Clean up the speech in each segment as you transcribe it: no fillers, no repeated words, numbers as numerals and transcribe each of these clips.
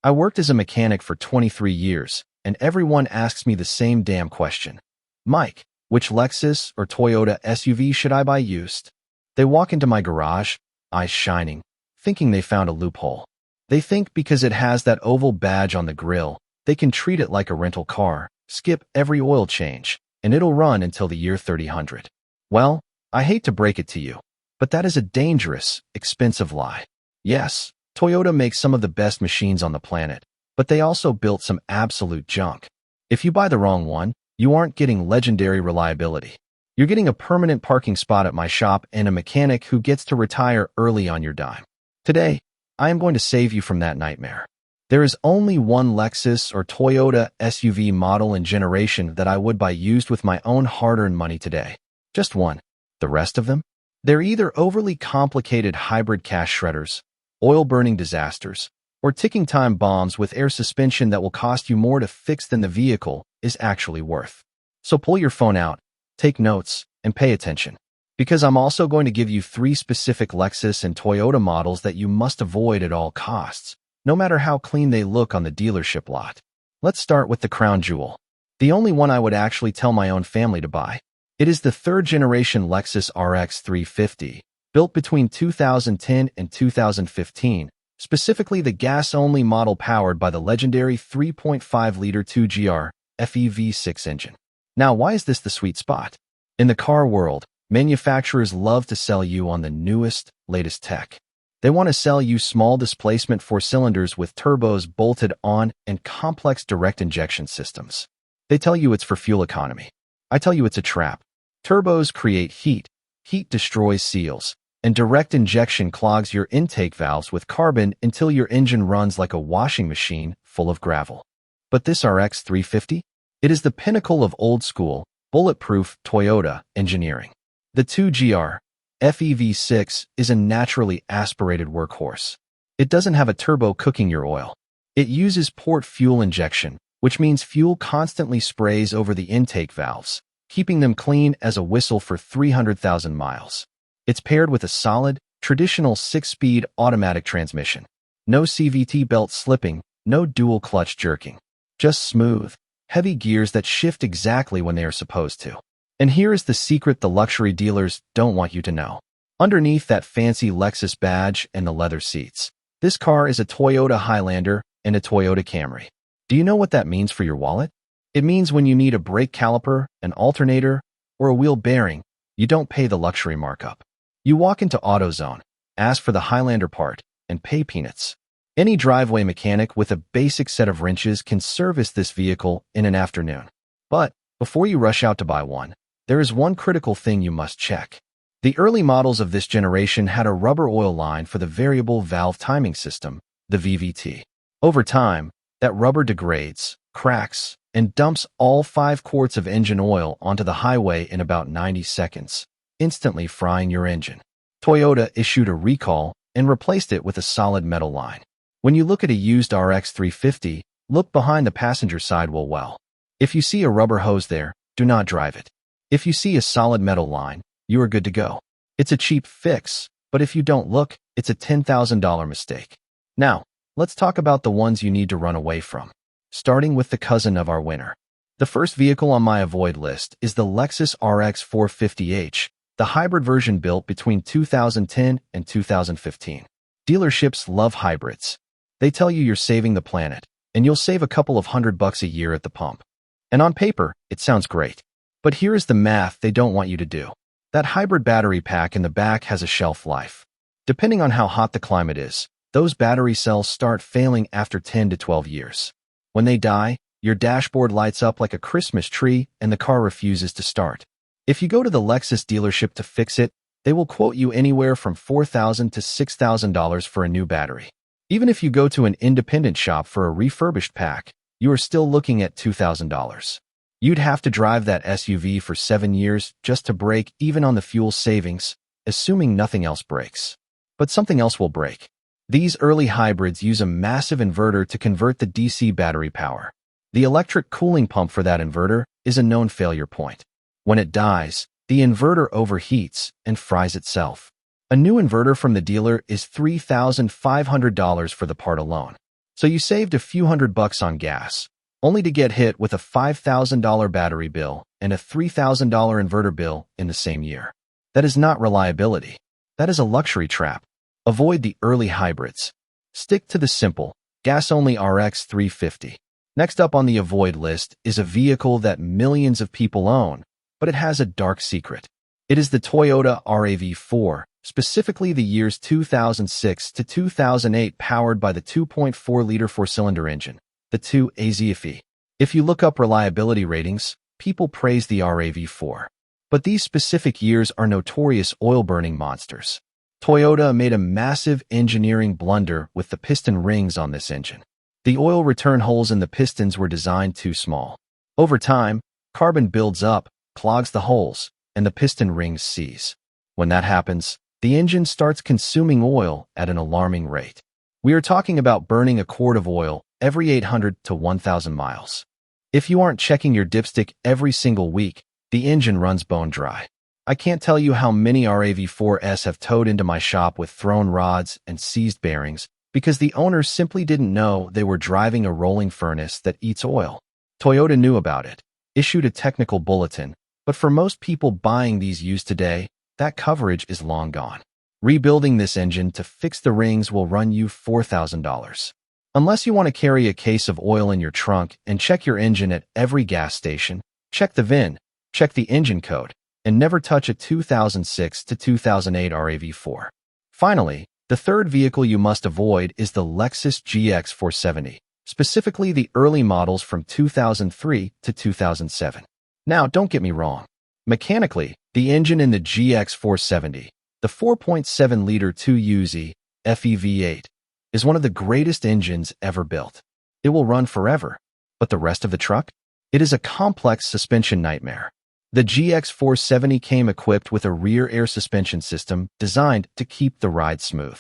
I worked as a mechanic for 23 years, and everyone asks me the same damn question. Mike, which Lexus or Toyota SUV should I buy used? They walk into my garage, eyes shining, thinking they found a loophole. They think because it has that oval badge on the grille, they can treat it like a rental car, skip every oil change, and it'll run until the year 3000. Well, I hate to break it to you, but that is a dangerous, expensive lie. Yes, Toyota makes some of the best machines on the planet, but they also built some absolute junk. If you buy the wrong one, you aren't getting legendary reliability. You're getting a permanent parking spot at my shop and a mechanic who gets to retire early on your dime. Today, I am going to save you from that nightmare. There is only one Lexus or Toyota SUV model and generation that I would buy used with my own hard-earned money today. Just one. The rest of them? They're either overly complicated hybrid cash shredders, oil-burning disasters, or ticking time bombs with air suspension that will cost you more to fix than the vehicle is actually worth. So pull your phone out, take notes, and pay attention. Because I'm also going to give you 3 specific Lexus and Toyota models that you must avoid at all costs, no matter how clean they look on the dealership lot. Let's start with the crown jewel. The only one I would actually tell my own family to buy. It is the 3rd generation Lexus RX 350, built between 2010 and 2015, specifically the gas-only model powered by the legendary 3.5-liter 2GR FEV6 engine. Now, why is this the sweet spot? In the car world, manufacturers love to sell you on the newest, latest tech. They want to sell you small displacement 4 cylinders with turbos bolted on and complex direct injection systems. They tell you it's for fuel economy. I tell you it's a trap. Turbos create heat, heat destroys seals, and direct injection clogs your intake valves with carbon until your engine runs like a washing machine full of gravel. But this RX 350? It is the pinnacle of old-school, bulletproof Toyota engineering. The 2GR FEV6 is a naturally aspirated workhorse. It doesn't have a turbo cooking your oil. It uses port fuel injection, which means fuel constantly sprays over the intake valves, keeping them clean as a whistle for 300,000 miles. It's paired with a solid, traditional 6-speed automatic transmission. No CVT belt slipping, no dual clutch jerking. Just smooth, heavy gears that shift exactly when they are supposed to. And here is the secret the luxury dealers don't want you to know. Underneath that fancy Lexus badge and the leather seats, this car is a Toyota Highlander and a Toyota Camry. Do you know what that means for your wallet? It means when you need a brake caliper, an alternator, or a wheel bearing, you don't pay the luxury markup. You walk into AutoZone, ask for the Highlander part, and pay peanuts. Any driveway mechanic with a basic set of wrenches can service this vehicle in an afternoon. But before you rush out to buy one, there is one critical thing you must check. The early models of this generation had a rubber oil line for the variable valve timing system, the VVT. Over time, that rubber degrades, cracks, and dumps all 5 quarts of engine oil onto the highway in about 90 seconds, instantly frying your engine. Toyota issued a recall and replaced it with a solid metal line. When you look at a used RX 350, look behind the passenger sidewall well. If you see a rubber hose there, do not drive it. If you see a solid metal line, you are good to go. It's a cheap fix, but if you don't look, it's a $10,000 mistake. Now, let's talk about the ones you need to run away from. Starting with the cousin of our winner. The first vehicle on my avoid list is the Lexus RX 450h, the hybrid version built between 2010 and 2015. Dealerships love hybrids. They tell you you're saving the planet, and you'll save a couple of $100 a year at the pump. And on paper, it sounds great. But here is the math they don't want you to do. That hybrid battery pack in the back has a shelf life. Depending on how hot the climate is, those battery cells start failing after 10 to 12 years. When they die, your dashboard lights up like a Christmas tree and the car refuses to start. If you go to the Lexus dealership to fix it, they will quote you anywhere from $4,000 to $6,000 for a new battery. Even if you go to an independent shop for a refurbished pack, you are still looking at $2,000. You'd have to drive that SUV for 7 years just to break even on the fuel savings, assuming nothing else breaks. But something else will break. These early hybrids use a massive inverter to convert the DC battery power. The electric cooling pump for that inverter is a known failure point. When it dies, the inverter overheats and fries itself. A new inverter from the dealer is $3,500 for the part alone. So you saved a few $100 on gas, only to get hit with a $5,000 battery bill and a $3,000 inverter bill in the same year. That is not reliability. That is a luxury trap. Avoid the early hybrids. Stick to the simple, gas-only RX 350. Next up on the avoid list is a vehicle that millions of people own, but it has a dark secret. It is the Toyota RAV4, specifically the years 2006 to 2008, powered by the 2.4-liter four-cylinder engine, the 2AZFE. If you look up reliability ratings, people praise the RAV4. But these specific years are notorious oil-burning monsters. Toyota made a massive engineering blunder with the piston rings on this engine. The oil return holes in the pistons were designed too small. Over time, carbon builds up, clogs the holes, and the piston rings seize. When that happens, the engine starts consuming oil at an alarming rate. We are talking about burning a quart of oil every 800 to 1,000 miles. If you aren't checking your dipstick every single week, the engine runs bone dry. I can't tell you how many RAV4s have towed into my shop with thrown rods and seized bearings because the owners simply didn't know they were driving a rolling furnace that eats oil. Toyota knew about it, issued a technical bulletin, but for most people buying these used today, that coverage is long gone. Rebuilding this engine to fix the rings will run you $4,000. Unless you want to carry a case of oil in your trunk and check your engine at every gas station, check the VIN, check the engine code, and never touch a 2006 to 2008 RAV4. Finally, the third vehicle you must avoid is the Lexus GX 470, specifically the early models from 2003 to 2007. Now, don't get me wrong. Mechanically, the engine in the GX 470, the 4.7-liter 2UZ FEV8, is one of the greatest engines ever built. It will run forever. But the rest of the truck? It is a complex suspension nightmare. The GX 470 came equipped with a rear air suspension system designed to keep the ride smooth.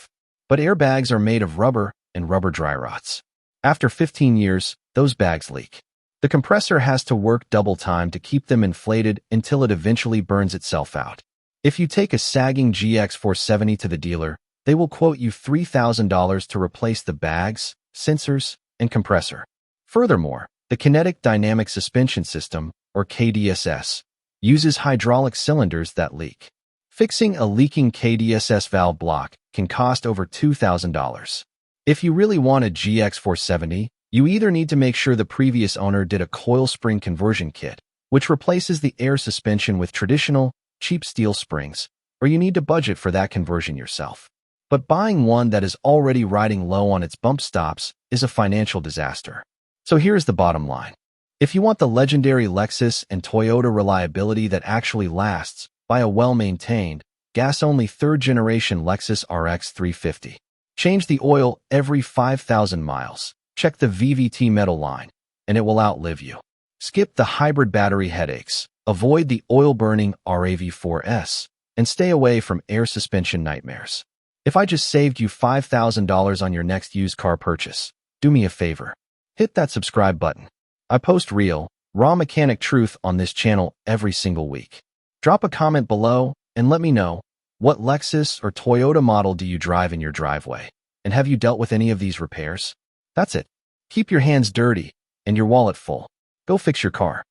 But airbags are made of rubber and rubber dry rots. After 15 years, those bags leak. The compressor has to work double time to keep them inflated until it eventually burns itself out. If you take a sagging GX 470 to the dealer, they will quote you $3,000 to replace the bags, sensors, and compressor. Furthermore, the Kinetic Dynamic Suspension System, or KDSS, uses hydraulic cylinders that leak. Fixing a leaking KDSS valve block can cost over $2,000. If you really want a GX 470, you either need to make sure the previous owner did a coil spring conversion kit, which replaces the air suspension with traditional, cheap steel springs, or you need to budget for that conversion yourself. But buying one that is already riding low on its bump stops is a financial disaster. So here's the bottom line. If you want the legendary Lexus and Toyota reliability that actually lasts, buy a well-maintained, gas-only third-generation Lexus RX 350. Change the oil every 5,000 miles. Check the VVT metal line, and it will outlive you. Skip the hybrid battery headaches, avoid the oil-burning RAV4S, and stay away from air suspension nightmares. If I just saved you $5,000 on your next used car purchase, do me a favor. Hit that subscribe button. I post real, raw mechanic truth on this channel every single week. Drop a comment below and let me know, what Lexus or Toyota model do you drive in your driveway? And have you dealt with any of these repairs? That's it. Keep your hands dirty and your wallet full. Go fix your car.